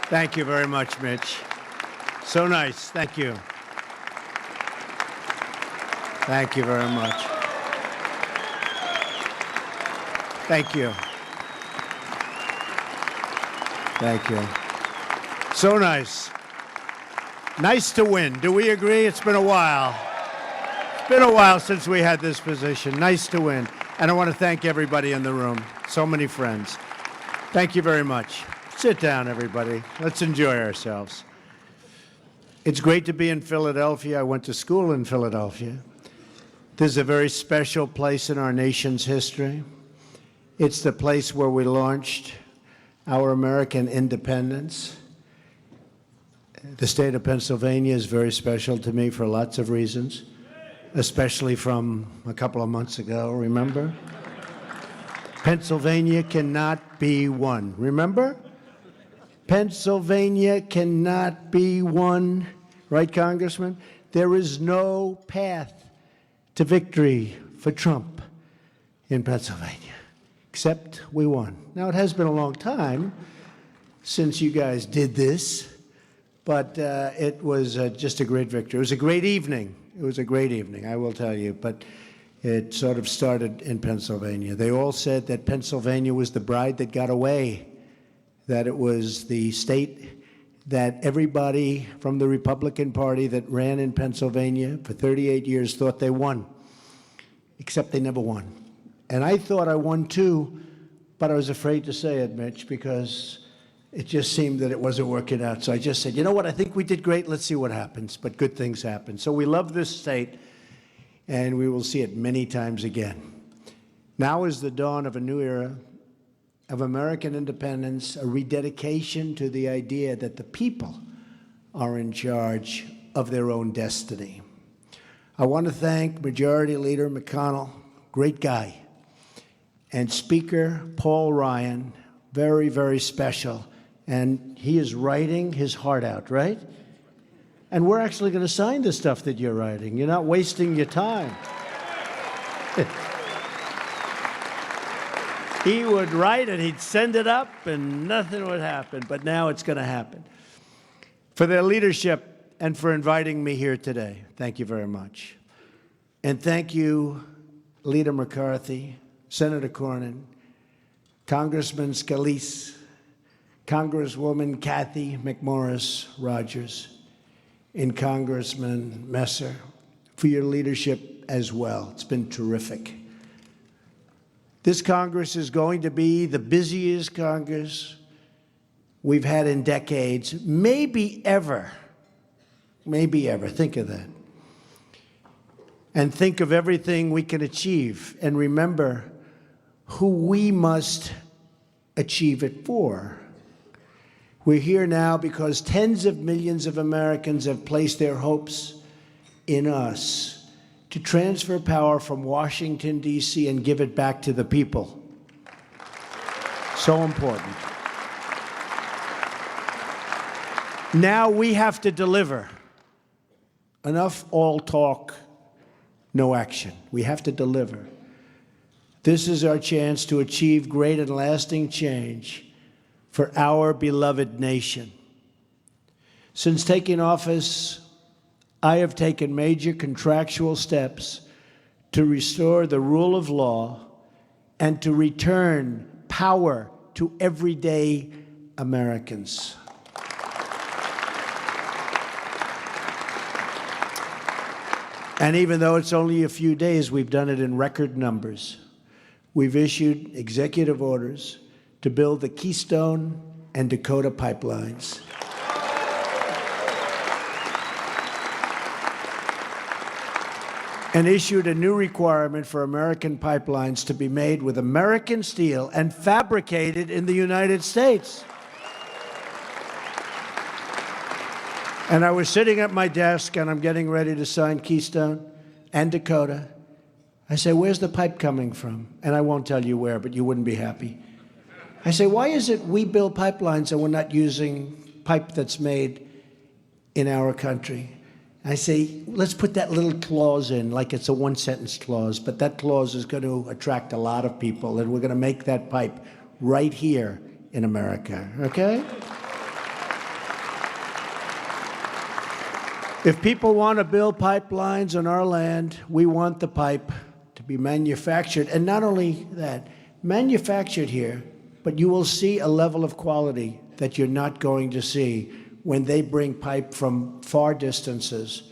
Thank you very much, Mitch. So nice. Thank you. Thank you very much. Thank you. Thank you. So nice. Nice to win. Do we agree? It's been a while. It's been a while since we had this position. Nice to win. And I want to thank everybody in the room. So many friends. Thank you very much. Sit down, everybody. Let's enjoy ourselves. It's great to be in Philadelphia. I went to school in Philadelphia. This is a very special place in our nation's history. It's the place where we launched our American independence. The state of Pennsylvania is very special to me for lots of reasons, especially from a couple of months ago, remember? Pennsylvania cannot be won. Remember? Pennsylvania cannot be won. Right, Congressman? There is no path to victory for Trump in Pennsylvania, except we won. Now, it has been a long time since you guys did this, but it was just a great victory. It was a great evening. It was a great evening, I will tell you, but it sort of started in Pennsylvania. They all said that Pennsylvania was the bride that got away, that it was the state that everybody from the Republican Party that ran in Pennsylvania for 38 years thought they won, except they never won. And I thought I won too, but I was afraid to say it, Mitch, because it just seemed that it wasn't working out. So I just said, you know what, I think we did great. Let's see what happens. But good things happen. So we love this state, and we will see it many times again. Now is the dawn of a new era of American independence, a rededication to the idea that the people are in charge of their own destiny. I want to thank Majority Leader McConnell, great guy, and Speaker Paul Ryan, very, very special. And he is writing his heart out, right? And we're actually going to sign the stuff that you're writing. You're not wasting your time. He would write it, he'd send it up, and nothing would happen. But now it's going to happen. For their leadership and for inviting me here today, thank you very much. And thank you, Leader McCarthy, Senator Cornyn, Congressman Scalise, Congresswoman Kathy McMorris Rogers, and Congressman Messer for your leadership as well. It's been terrific. This Congress is going to be the busiest Congress we've had in decades, maybe ever. Maybe ever. Think of that. And think of everything we can achieve. And remember who we must achieve it for. We're here now because tens of millions of Americans have placed their hopes in us to transfer power from Washington, D.C., and give it back to the people. So important. Now we have to deliver. Enough all talk, no action. We have to deliver. This is our chance to achieve great and lasting change for our beloved nation. Since taking office, I have taken major contractual steps to restore the rule of law and to return power to everyday Americans. And even though it's only a few days, we've done it in record numbers. We've issued executive orders to build the Keystone and Dakota pipelines. And issued a new requirement for American pipelines to be made with American steel and fabricated in the United States. And I was sitting at my desk, and I'm getting ready to sign Keystone and Dakota. I say, where's the pipe coming from? And I won't tell you where, but you wouldn't be happy. I say, why is it we build pipelines and we're not using pipe that's made in our country? I say, let's put that little clause in, like it's a one-sentence clause, but that clause is going to attract a lot of people, and we're going to make that pipe right here in America, okay? If people want to build pipelines on our land, we want the pipe to be manufactured. And not only that, manufactured here, but you will see a level of quality that you're not going to see when they bring pipe from far distances,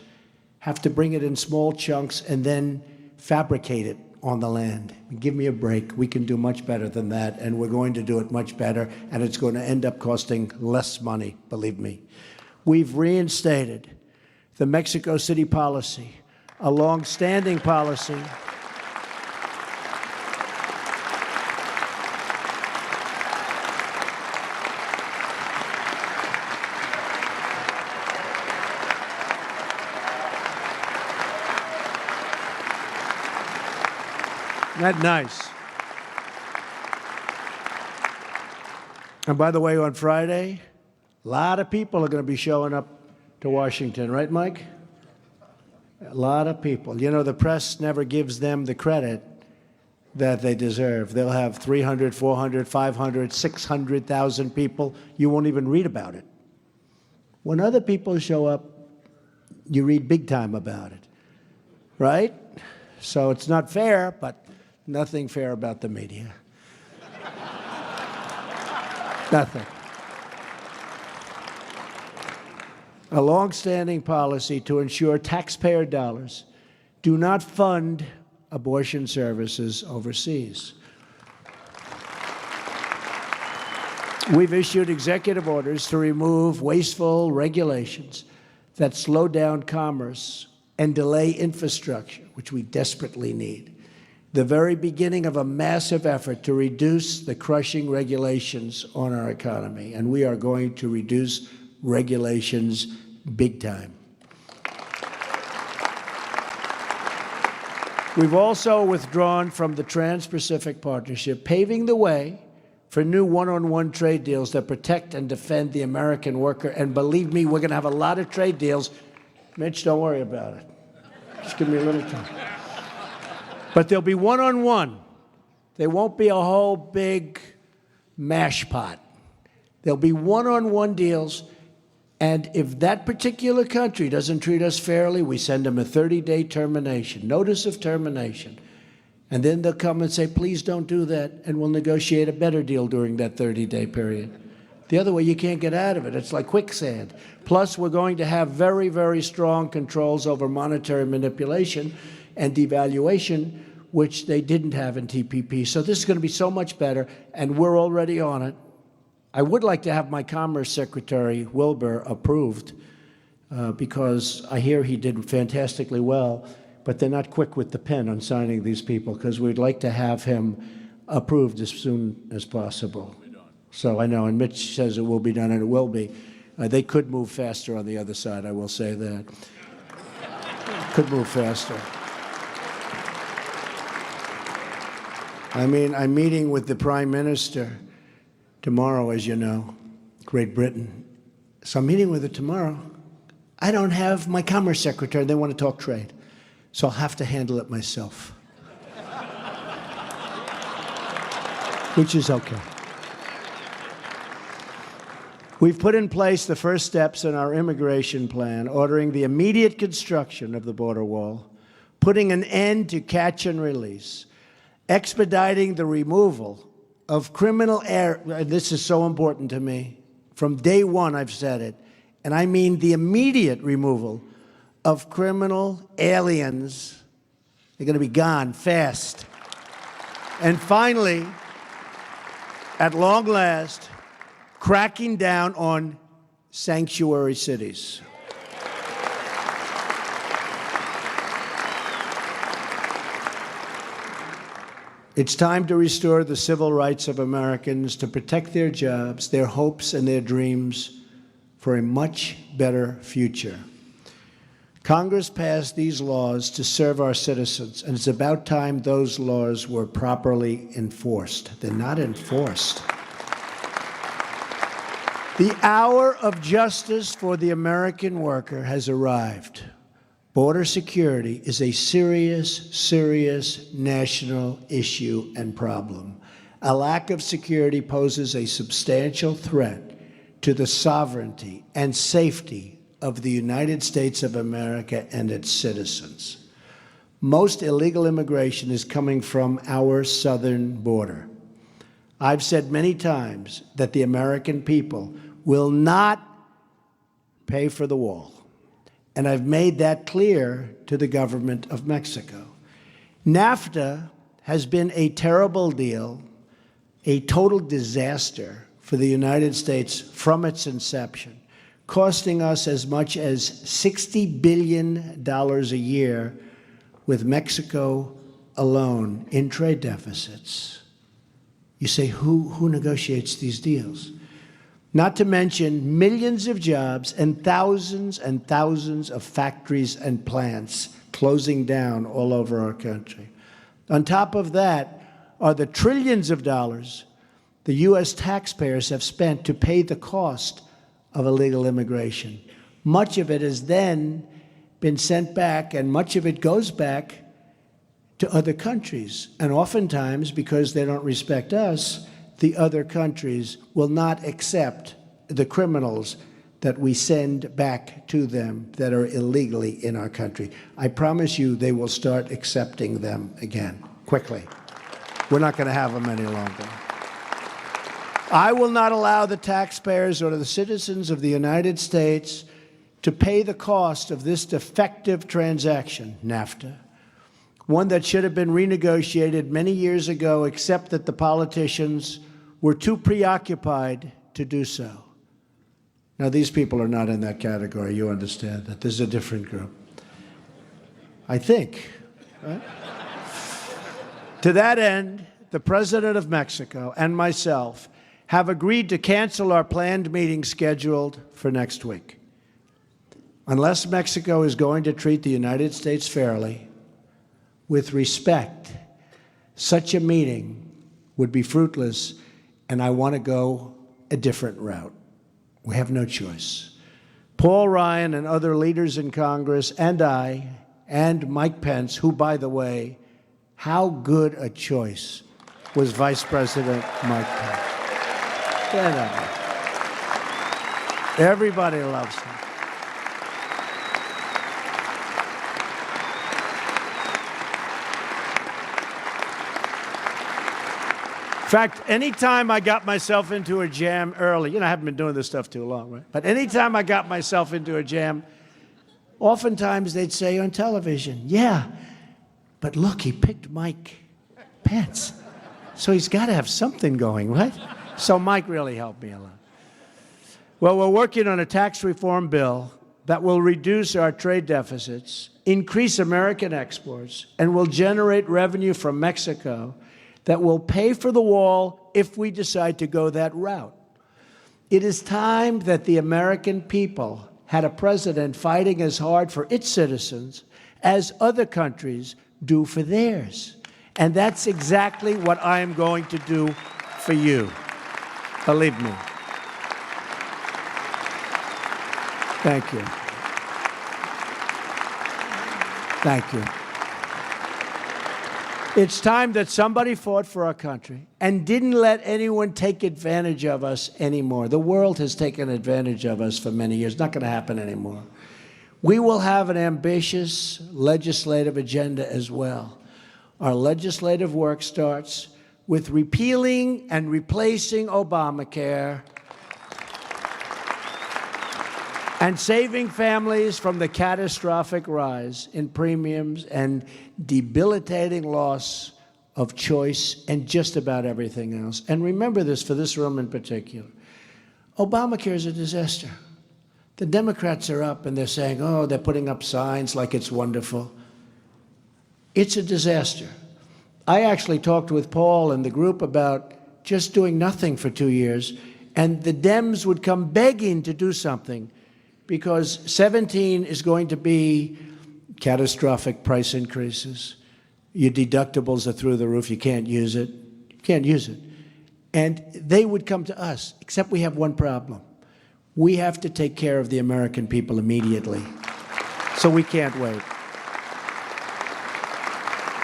have to bring it in small chunks and then fabricate it on the land. Give me a break. We can do much better than that, and we're going to do it much better, and it's going to end up costing less money, believe me. We've reinstated the Mexico City policy, a long-standing policy. Isn't that nice? And by the way, on Friday, a lot of people are going to be showing up to Washington, right, Mike? A lot of people. You know, the press never gives them the credit that they deserve. They'll have 300, 400, 500, 600,000 people. You won't even read about it. When other people show up, you read big time about it, right? So it's not fair, but nothing fair about the media. Nothing. A long-standing policy to ensure taxpayer dollars do not fund abortion services overseas. We've issued executive orders to remove wasteful regulations that slow down commerce and delay infrastructure, which we desperately need. The very beginning of a massive effort to reduce the crushing regulations on our economy, and we are going to reduce regulations big time. We've also withdrawn from the Trans-Pacific Partnership, paving the way for new one-on-one trade deals that protect and defend the American worker. And believe me, we're going to have a lot of trade deals. Mitch, don't worry about it. Just give me a little time. But there'll be one-on-one. There won't be a whole big mash pot. There'll be one-on-one deals. And if that particular country doesn't treat us fairly, we send them a 30-day termination, notice of termination. And then they'll come and say, please don't do that, and we'll negotiate a better deal during that 30-day period. The other way, you can't get out of it. It's like quicksand. Plus, we're going to have very, very strong controls over monetary manipulation and devaluation, which they didn't have in TPP. So this is going to be so much better, and we're already on it. I would like to have my Commerce Secretary, Wilbur, approved because I hear he did fantastically well, but they're not quick with the pen on signing these people because we'd like to have him approved as soon as possible. So I know, and Mitch says it will be done, and it will be. They could move faster on the other side, I will say that. Could move faster. I mean, I'm meeting with the Prime Minister tomorrow, as you know, Great Britain. So I'm meeting with her tomorrow. I don't have my Commerce Secretary. They want to talk trade. So I'll have to handle it myself. Which is okay. We've put in place the first steps in our immigration plan, ordering the immediate construction of the border wall, putting an end to catch and release, expediting the removal of criminal this is so important to me. From day one, I've said it, and I mean the immediate removal of criminal aliens. They're going to be gone fast. And finally, at long last, cracking down on sanctuary cities. It's time to restore the civil rights of Americans, to protect their jobs, their hopes, and their dreams for a much better future. Congress passed these laws to serve our citizens, and it's about time those laws were properly enforced. They're not enforced. The hour of justice for the American worker has arrived. Border security is a serious, serious national issue and problem. A lack of security poses a substantial threat to the sovereignty and safety of the United States of America and its citizens. Most illegal immigration is coming from our southern border. I've said many times that the American people will not pay for the wall. And I've made that clear to the government of Mexico. NAFTA has been a terrible deal, a total disaster for the United States from its inception, costing us as much as $60 billion a year with Mexico alone in trade deficits. You say, who negotiates these deals? Not to mention millions of jobs and thousands of factories and plants closing down all over our country. On top of that are the trillions of dollars the U.S. taxpayers have spent to pay the cost of illegal immigration. Much of it has then been sent back, and much of it goes back to other countries. And oftentimes, because they don't respect us, the other countries will not accept the criminals that we send back to them that are illegally in our country. I promise you they will start accepting them again, quickly. We're not going to have them any longer. I will not allow the taxpayers or the citizens of the United States to pay the cost of this defective transaction, NAFTA, one that should have been renegotiated many years ago, except that the politicians were too preoccupied to do so. Now, these people are not in that category. You understand that. There's a different group. I think, right? To that end, the President of Mexico and myself have agreed to cancel our planned meeting scheduled for next week. Unless Mexico is going to treat the United States fairly, with respect, such a meeting would be fruitless, and I want to go a different route. We have no choice. Paul Ryan and other leaders in Congress and I and Mike Pence, who, by the way, how good a choice was Vice President Mike Pence. Stand up. Everybody loves him. In fact, anytime I got myself into a jam early, I haven't been doing this stuff too long, right? But anytime I got myself into a jam, oftentimes they'd say on television, yeah, but look, he picked Mike Pence. So he's got to have something going, right? So Mike really helped me a lot. Well, we're working on a tax reform bill that will reduce our trade deficits, increase American exports, and will generate revenue from Mexico that will pay for the wall if we decide to go that route. It is time that the American people had a president fighting as hard for its citizens as other countries do for theirs. And that's exactly what I am going to do for you. Believe me. Thank you. Thank you. It's time that somebody fought for our country and didn't let anyone take advantage of us anymore. The world has taken advantage of us for many years. Not going to happen anymore. We will have an ambitious legislative agenda as well. Our legislative work starts with repealing and replacing Obamacare and saving families from the catastrophic rise in premiums and debilitating loss of choice and just about everything else. And remember this for this room in particular. Obamacare is a disaster. The Democrats are up and they're saying, oh, they're putting up signs like it's wonderful. It's a disaster. I actually talked with Paul and the group about just doing nothing for 2 years, and the Dems would come begging to do something because 17 is going to be catastrophic price increases. Your deductibles are through the roof. You can't use it. You can't use it. And they would come to us, except we have one problem. We have to take care of the American people immediately. So we can't wait.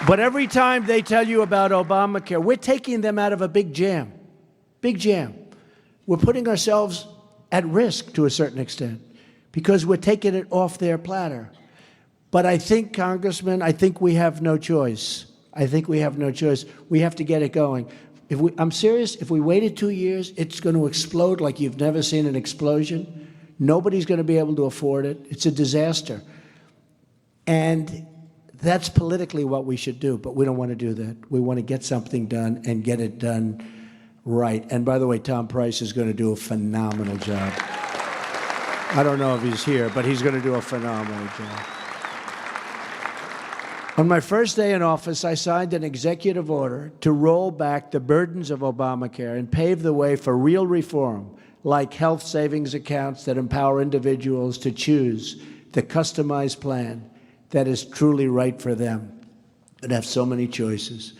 But every time they tell you about Obamacare, we're taking them out of a big jam. Big jam. We're putting ourselves at risk to a certain extent because we're taking it off their platter. But I think, Congressman, I think we have no choice. I think we have no choice. We have to get it going. I'm serious. If we waited 2 years, it's going to explode like you've never seen an explosion. Nobody's going to be able to afford it. It's a disaster. And that's politically what we should do, but we don't want to do that. We want to get something done and get it done right. And by the way, Tom Price is going to do a phenomenal job. I don't know if he's here, but he's going to do a phenomenal job. On my first day in office, I signed an executive order to roll back the burdens of Obamacare and pave the way for real reform, like health savings accounts that empower individuals to choose the customized plan that is truly right for them and have so many choices.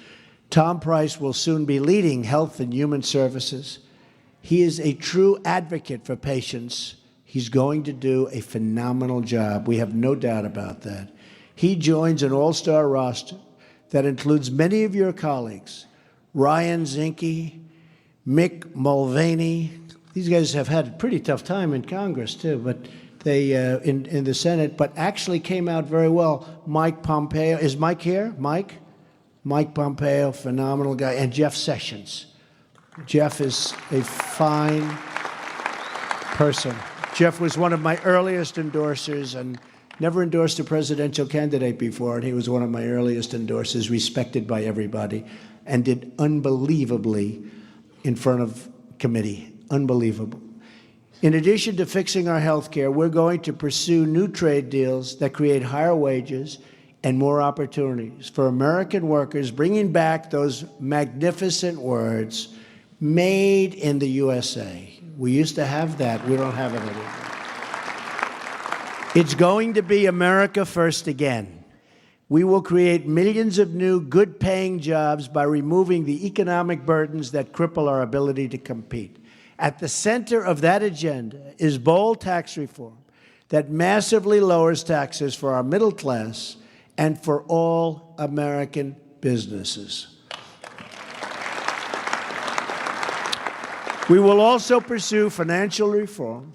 Tom Price will soon be leading Health and Human Services. He is a true advocate for patients. He's going to do a phenomenal job. We have no doubt about that. He joins an all-star roster that includes many of your colleagues, Ryan Zinke, Mick Mulvaney. These guys have had a pretty tough time in Congress, too, but they in the Senate, but actually came out very well. Mike Pompeo. Is Mike here? Mike? Mike Pompeo, phenomenal guy. And Jeff Sessions. Jeff is a fine person. Jeff was one of my earliest endorsers and never endorsed a presidential candidate before, and he was one of my earliest endorsers, respected by everybody, and did unbelievably in front of committee. Unbelievable. In addition to fixing our health care, we're going to pursue new trade deals that create higher wages and more opportunities for American workers, bringing back those magnificent words, made in the USA. We used to have that. We don't have it anymore. It's going to be America first again. We will create millions of new, good-paying jobs by removing the economic burdens that cripple our ability to compete. At the center of that agenda is bold tax reform that massively lowers taxes for our middle class and for all American businesses. We will also pursue financial reform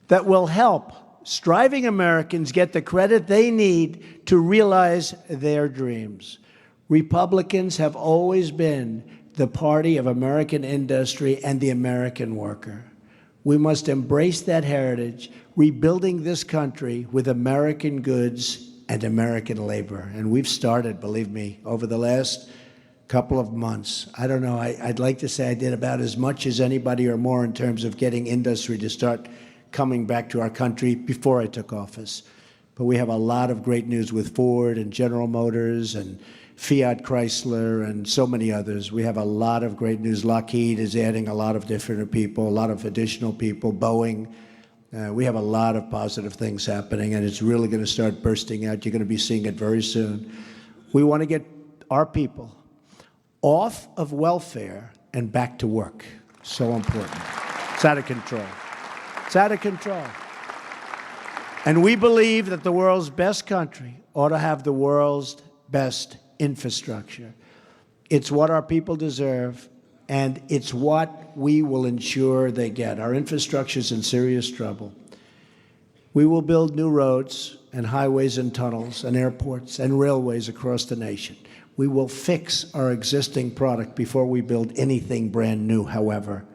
that will help striving Americans get the credit they need to realize their dreams. Republicans have always been the party of American industry and the American worker. We must embrace that heritage, rebuilding this country with American goods and American labor. And we've started, believe me, over the last couple of months. I don't know, I'd like to say I did about as much as anybody or more in terms of getting industry to start coming back to our country before I took office. But we have a lot of great news with Ford and General Motors and Fiat Chrysler and so many others. We have a lot of great news. Lockheed is adding a lot of different people, a lot of additional people, Boeing. We have a lot of positive things happening, and it's really going to start bursting out. You're going to be seeing it very soon. We want to get our people off of welfare and back to work. So important. It's out of control. It's out of control. And we believe that the world's best country ought to have the world's best infrastructure. It's what our people deserve, and it's what we will ensure they get. Our infrastructure is in serious trouble. We will build new roads and highways and tunnels and airports and railways across the nation. We will fix our existing product before we build anything brand new, however.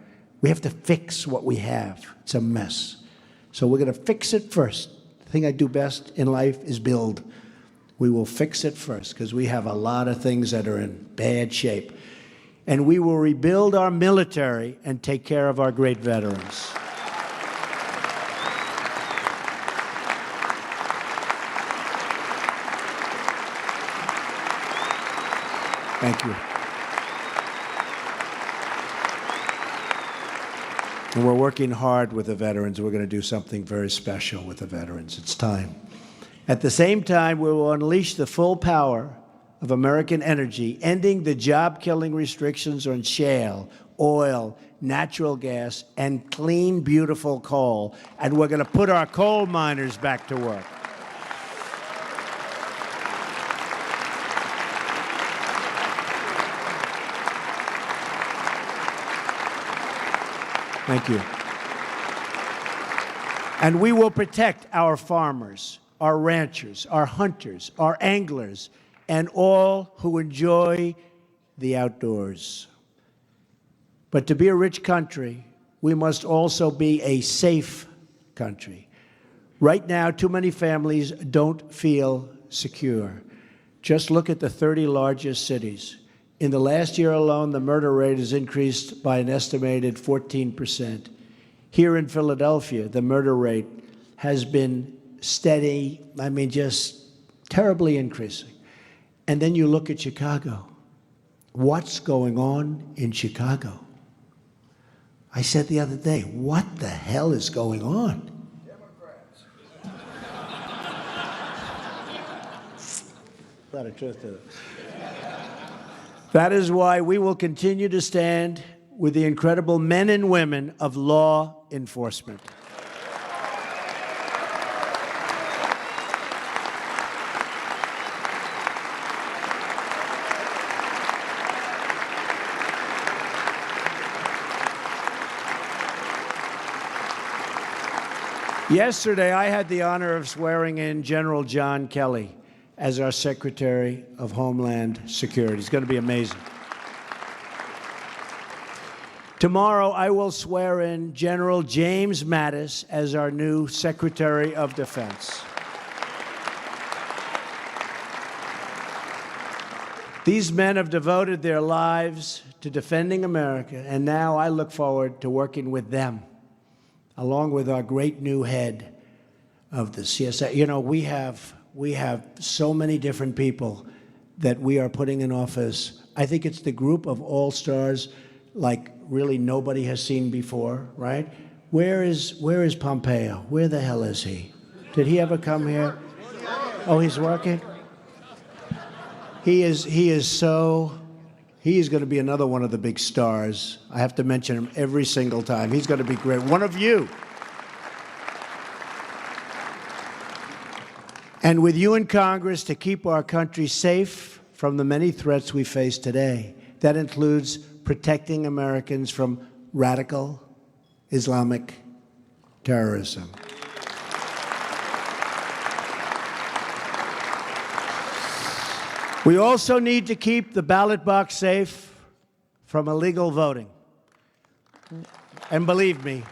We have to fix what we have. It's a mess. So we're going to fix it first. The thing I do best in life is build. We will fix it first because we have a lot of things that are in bad shape. And we will rebuild our military and take care of our great veterans. Thank you. And we're working hard with the veterans. We're going to do something very special with the veterans. It's time. At the same time, we will unleash the full power of American energy, ending the job-killing restrictions on shale, oil, natural gas, and clean, beautiful coal. And we're going to put our coal miners back to work. Thank you. And we will protect our farmers, our ranchers, our hunters, our anglers, and all who enjoy the outdoors. But to be a rich country, we must also be a safe country. Right now, too many families don't feel secure. Just look at the 30 largest cities. In the last year alone, the murder rate has increased by an estimated 14%. Here in Philadelphia, the murder rate has been steady, just terribly increasing. And then you look at Chicago. What's going on in Chicago? I said the other day, what the hell is going on? Democrats. A lot of truth to it. That is why we will continue to stand with the incredible men and women of law enforcement. Yesterday, I had the honor of swearing in General John Kelly as our Secretary of Homeland Security. It's going to be amazing. Tomorrow, I will swear in General James Mattis as our new Secretary of Defense. These men have devoted their lives to defending America, and now I look forward to working with them, along with our great new head of the CSA. You know, we have so many different people that we are putting in office. I think it's the group of all-stars like really nobody has seen before, right? Where is Pompeo? Where the hell is he? Did he ever come here? Oh, he's working? He is going to be another one of the big stars. I have to mention him every single time. He's going to be great. One of you. And with you in Congress to keep our country safe from the many threats we face today. That includes protecting Americans from radical Islamic terrorism. We also need to keep the ballot box safe from illegal voting. And believe me,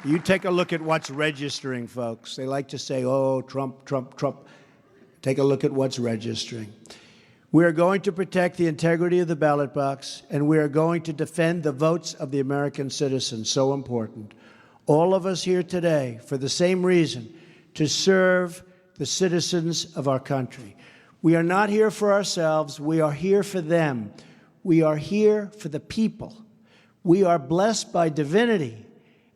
you take a look at what's registering, folks. They like to say, oh, Trump, Trump, Trump. Take a look at what's registering. We are going to protect the integrity of the ballot box, and we are going to defend the votes of the American citizens, so important. All of us here today, for the same reason, to serve the citizens of our country. We are not here for ourselves. We are here for them. We are here for the people. We are blessed by divinity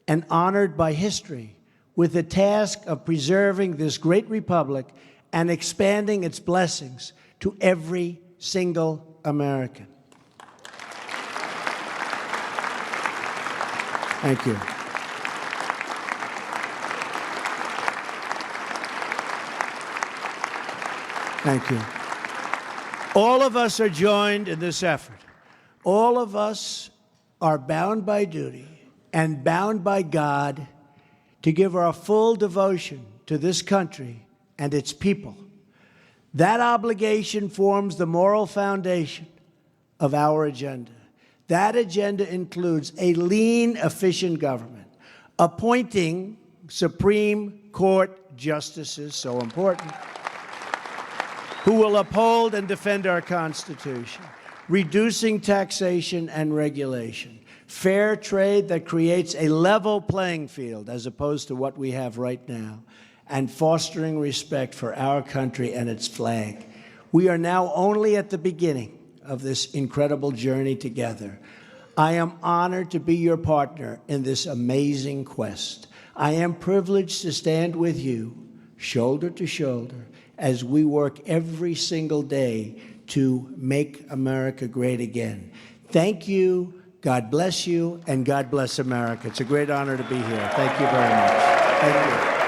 and honored by history with the task of preserving this great republic and expanding its blessings to every single American. Thank you. Thank you. All of us are joined in this effort. All of us are bound by duty and bound by God to give our full devotion to this country and its people. That obligation forms the moral foundation of our agenda. That agenda includes a lean, efficient government, appointing Supreme Court justices, so important, who will uphold and defend our Constitution, reducing taxation and regulation, fair trade that creates a level playing field as opposed to what we have right now, and fostering respect for our country and its flag. We are now only at the beginning of this incredible journey together. I am honored to be your partner in this amazing quest. I am privileged to stand with you, shoulder to shoulder, as we work every single day to make America great again. Thank you, God bless you, and God bless America. It's a great honor to be here. Thank you very much. Thank you.